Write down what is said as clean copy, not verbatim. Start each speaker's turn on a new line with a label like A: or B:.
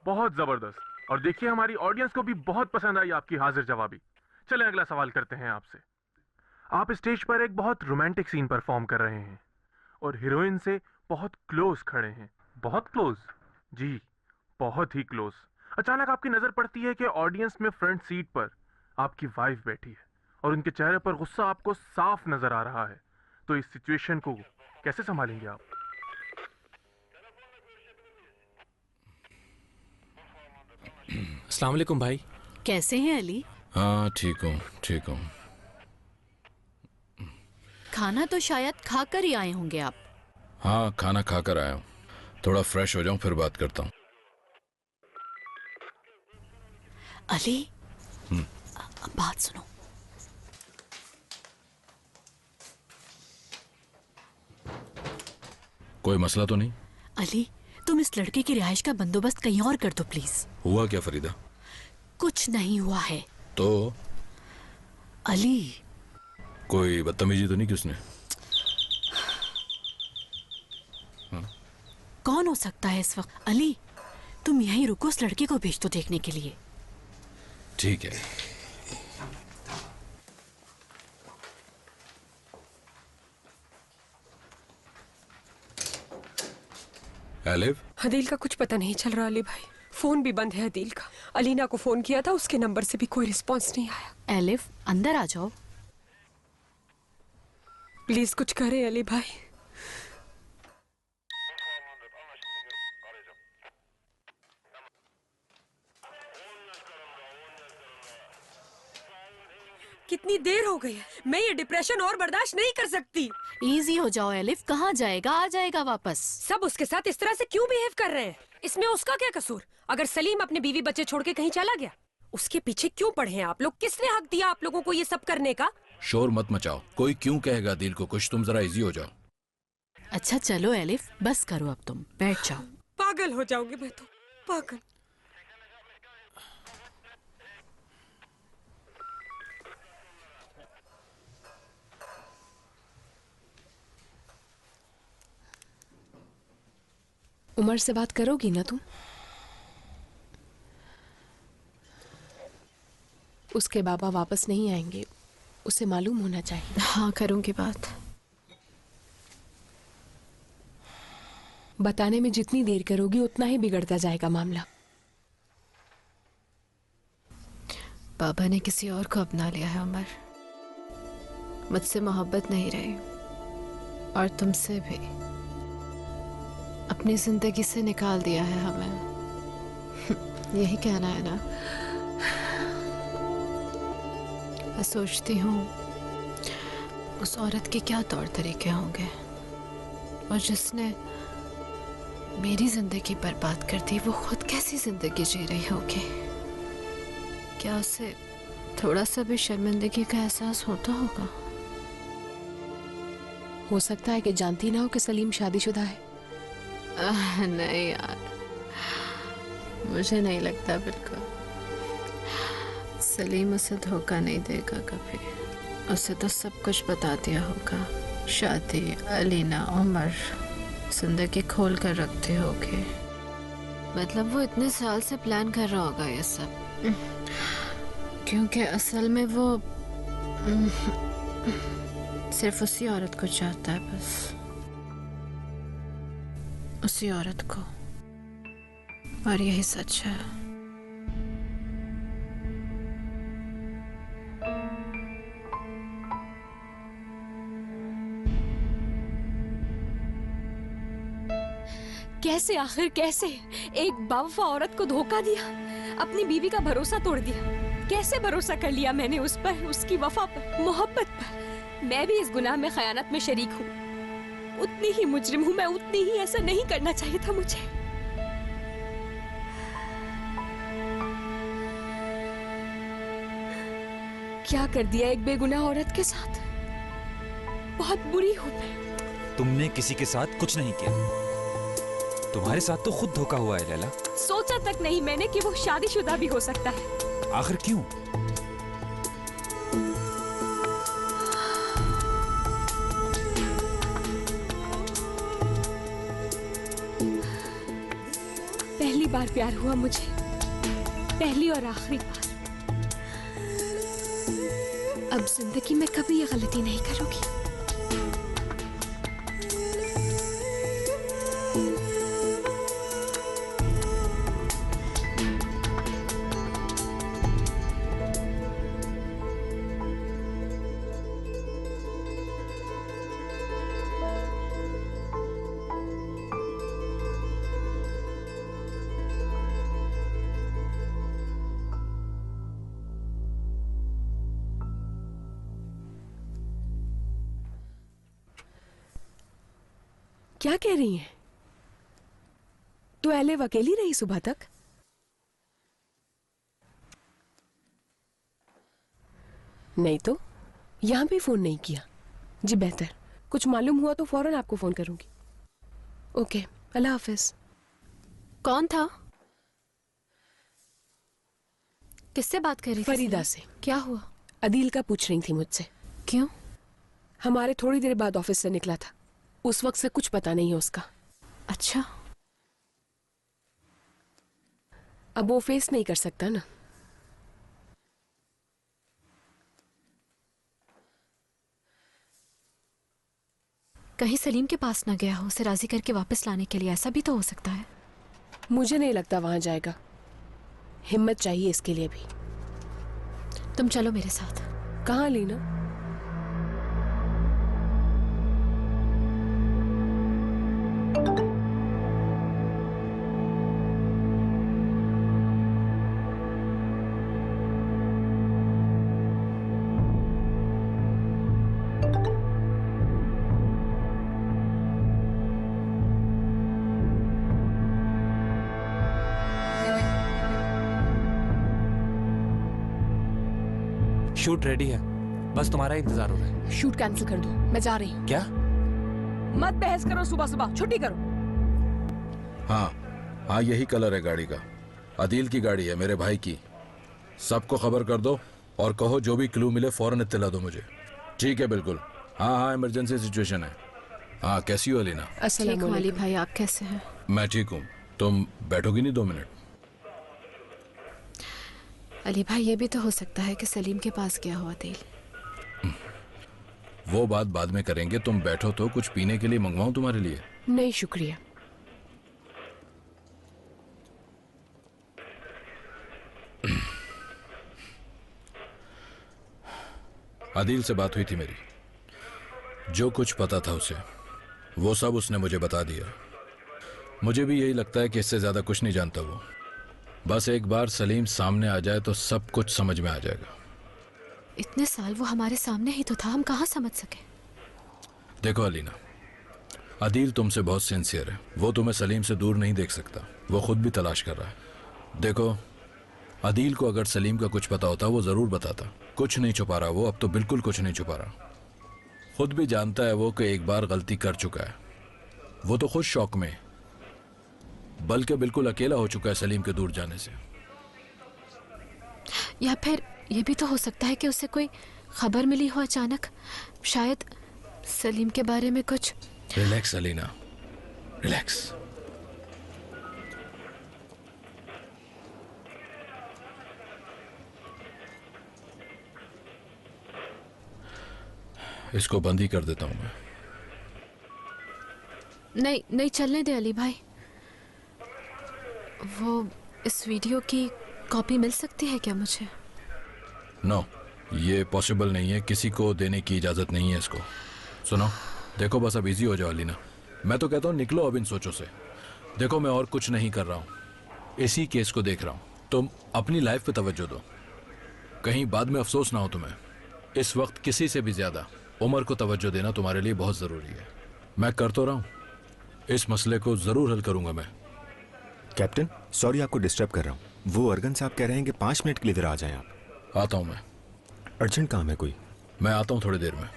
A: बहुत जबरदस्त। और देखिए हमारी ऑडियंस को भी बहुत पसंद आई आपकी हाजिर जवाबी। चले अगला सवाल करते हैं आपसे। आप स्टेज पर एक बहुत रोमांटिक सीन परफॉर्म कर रहे हैं और हीरोइन से बहुत क्लोज खड़े हैं। बहुत क्लोज? जी, बहुत ही क्लोज। अचानक आपकी नजर पड़ती है कि ऑडियंस में फ्रंट सीट पर आपकी वाइफ बैठी है और उनके चेहरे पर गुस्सा आपको साफ नजर आ रहा है। तो इस सिचुएशन को कैसे संभालेंगे आप?
B: अस्सलाम वालेकुम भाई।
C: कैसे हैं अली?
D: हाँ ठीक हूँ, ठीक हूँ।
C: खाना तो शायद खाकर ही आए होंगे आप।
D: हाँ खाना खाकर आया हूँ, थोड़ा फ्रेश हो जाऊं फिर बात करता हूँ।
C: अली, बात सुनो।
D: कोई मसला तो नहीं?
C: अली, तुम इस लड़के की रिहाइश का बंदोबस्त कहीं और कर दो प्लीज।
D: हुआ क्या फरीदा?
C: कुछ नहीं हुआ है।
D: तो
C: अली,
D: कोई बदतमीजी तो नहीं की उसने?
C: कौन हो सकता है इस वक्त? अली, तुम यहीं रुको, उस लड़के को भेज दो देखने के लिए।
D: ठीक है। एलिफ,
E: अदील का कुछ पता नहीं चल रहा अली भाई। फोन भी बंद है अदील का। अलीना को फोन किया था, उसके नंबर से भी कोई रिस्पांस नहीं आया।
C: एलिफ, अंदर आ जाओ।
E: प्लीज कुछ करें अली भाई। कितनी देर हो गई है, मैं ये डिप्रेशन और बर्दाश्त नहीं कर सकती।
C: इजी हो जाओ एलिफ, कहाँ जाएगा? आ जाएगा वापस।
E: सब उसके साथ इस तरह से क्यों बिहेव कर रहे हैं? इसमें उसका क्या कसूर? अगर सलीम अपने बीवी बच्चे छोड़ के कहीं चला गया, उसके पीछे क्यों पड़े हैं आप लोग? किसने हक दिया आप लोगों को ये सब करने का?
D: शोर मत मचाओ, कोई क्यों कहेगा दिल को कुछ, तुम जरा इजी हो जाओ।
C: अच्छा चलो एलिफ, बस करो अब, तुम बैठ जाओ।
E: पागल हो जाओगे मैं तो, पागल।
F: उमर से बात करोगी ना तुम? उसके बाबा वापस नहीं आएंगे, उसे मालूम होना चाहिए।
G: हाँ करूंगी बात।
F: बताने में जितनी देर करोगी उतना ही बिगड़ता जाएगा मामला।
G: बाबा ने किसी और को अपना लिया है उमर, मुझसे मोहब्बत नहीं रही और तुमसे भी। अपनी जिंदगी से निकाल दिया है हमें। यही कहना है ना? मैं सोचती हूँ उस औरत के क्या तौर तरीके होंगे, और जिसने मेरी जिंदगी बर्बाद कर दी वो खुद कैसी जिंदगी जी रही होगी। क्या उसे थोड़ा सा भी शर्मिंदगी का एहसास होता होगा?
F: हो सकता है कि जानती ना हो कि सलीम शादीशुदा है।
G: नहीं यार, मुझे नहीं लगता बिल्कुल। सलीम उसे धोखा नहीं देगा कभी। उसे तो सब कुछ बता दिया होगा। शादी, अलीना, उमर, जिंदगी खोल कर रखती होगी। मतलब वो इतने साल से प्लान कर रहा होगा ये सब, क्योंकि असल में वो सिर्फ उसी औरत को चाहता है, बस उसी औरत को। और यही सच है।
E: कैसे, आखिर कैसे एक बावफा औरत को धोखा दिया, अपनी बीवी का भरोसा तोड़ दिया? कैसे भरोसा कर लिया मैंने उस पर, उसकी वफा पर, मोहब्बत पर? मैं भी इस गुनाह में, खयानत में शरीक हूँ। उतनी ही मुजरिम हूँ मैं, उतनी ही। ऐसा नहीं करना चाहिए था मुझे। क्या कर दिया एक बेगुनाह औरत के साथ। बहुत बुरी हूँ मैं।
B: तुमने किसी के साथ कुछ नहीं किया, तुम्हारे साथ तो खुद धोखा हुआ है लैला।
E: सोचा तक नहीं मैंने कि वो शादीशुदा भी हो सकता है।
B: आखिर क्यों?
E: पहली बार प्यार हुआ मुझे, पहली और आखिरी बार। अब जिंदगी में कभी ये गलती नहीं करूंगी।
F: क्या कह रही हैं? तो एलेव अकेली रही सुबह तक? नहीं तो यहां भी फोन नहीं किया। जी बेहतर, कुछ मालूम हुआ तो फौरन आपको फोन करूंगी। ओके, अल्लाह हाफिज।
G: कौन था? किससे बात कर रही थी?
F: फरीदा से।
G: क्या हुआ?
F: अदील का पूछ रही थी मुझसे।
G: क्यों?
F: हमारे थोड़ी देर बाद ऑफिस से निकला था, उस वक्त से कुछ पता नहीं है उसका।
G: अच्छा,
F: अब वो फेस नहीं कर सकता ना।
G: कहीं सलीम के पास ना गया हो उसे राजी करके वापस लाने के लिए? ऐसा भी तो हो सकता है।
F: मुझे नहीं लगता वहां जाएगा। हिम्मत चाहिए इसके लिए भी।
G: तुम चलो मेरे साथ।
F: कहाँ लीना?
B: शूट रेडी है, बस तुम्हारा इंतजार हो रहा है।
F: शूट कैंसिल कर दो, मैं जा रही हूँ।
B: क्या?
F: मत बहस करो, सुबह सुबह छुट्टी करो।
D: हाँ, यही कलर है गाड़ी का। अदील की गाड़ी है, मेरे भाई की। सबको खबर कर दो और कहो जो भी क्लू मिले फौरन इत्तला दो मुझे। ठीक है, बिल्कुल। हाँ, इमरजेंसी सिचुएशन है। हाँ, कैसी हो अलीना?
G: ठीक हूँ अली भाई, आप कैसे हैं?
D: मैं ठीक हूँ। तुम बैठोगी नहीं 2 मिनट?
G: अली भाई, ये भी तो हो सकता है कि सलीम के पास गया हो अदील।
D: वो बात बाद में करेंगे, तुम बैठो तो कुछ पीने के लिए मंगवाऊं तुम्हारे लिए?
F: नहीं शुक्रिया।
D: अदील से बात हुई थी मेरी। जो कुछ पता था उसे, वो सब उसने मुझे बता दिया। मुझे भी यही लगता है कि इससे ज्यादा कुछ नहीं जानता वो। बस एक बार सलीम सामने आ जाए तो सब कुछ समझ में आ जाएगा।
G: इतने साल वो हमारे सामने ही तो था, हम कहाँ समझ सके?
D: देखो अलीना, अदील तुमसे बहुत सिंसियर है। वो तुम्हें सलीम से दूर नहीं देख सकता। वो खुद भी तलाश कर रहा है। देखो, अदील को अगर सलीम का कुछ पता होता वो जरूर बताता। कुछ नहीं छुपा रहा वो, अब तो बिल्कुल कुछ नहीं छुपा रहा। खुद भी जानता है वो कि एक बार गलती कर चुका है। वो तो खुद शौक में, बल्कि बिल्कुल अकेला हो चुका है सलीम के दूर जाने से।
G: या फिर ये भी तो हो सकता है कि उसे कोई खबर मिली हो अचानक, शायद सलीम के बारे में कुछ।
D: Relax Alina, relax. इसको बंद ही कर देता हूं मैं।
G: नहीं नहीं, चलने दे अली भाई। वो इस वीडियो की कॉपी मिल सकती है क्या मुझे?
D: नो, ये पॉसिबल नहीं है। किसी को देने की इजाजत नहीं है इसको। सुनो, देखो बस अब इजी हो जाओ अलीना। मैं तो कहता हूँ निकलो अब इन सोचों से। देखो, मैं और कुछ नहीं कर रहा हूँ, इसी केस को देख रहा हूँ। तुम अपनी लाइफ पे तवज्जो दो, कहीं बाद में अफसोस ना हो तुम्हें। इस वक्त किसी से भी ज्यादा उमर को तवज्जो देना तुम्हारे लिए बहुत जरूरी है। मैं कर तो रहा हूँ, इस मसले को जरूर हल करूंगा मैं।
H: कैप्टन, सॉरी आपको डिस्टर्ब कर रहा हूँ। वो अर्गन साहब कह रहे हैं कि 5 मिनट के लिए इधर आ जाएं आप।
D: आता हूँ मैं।
H: अर्जेंट काम है कोई?
D: मैं आता हूँ थोड़ी देर में।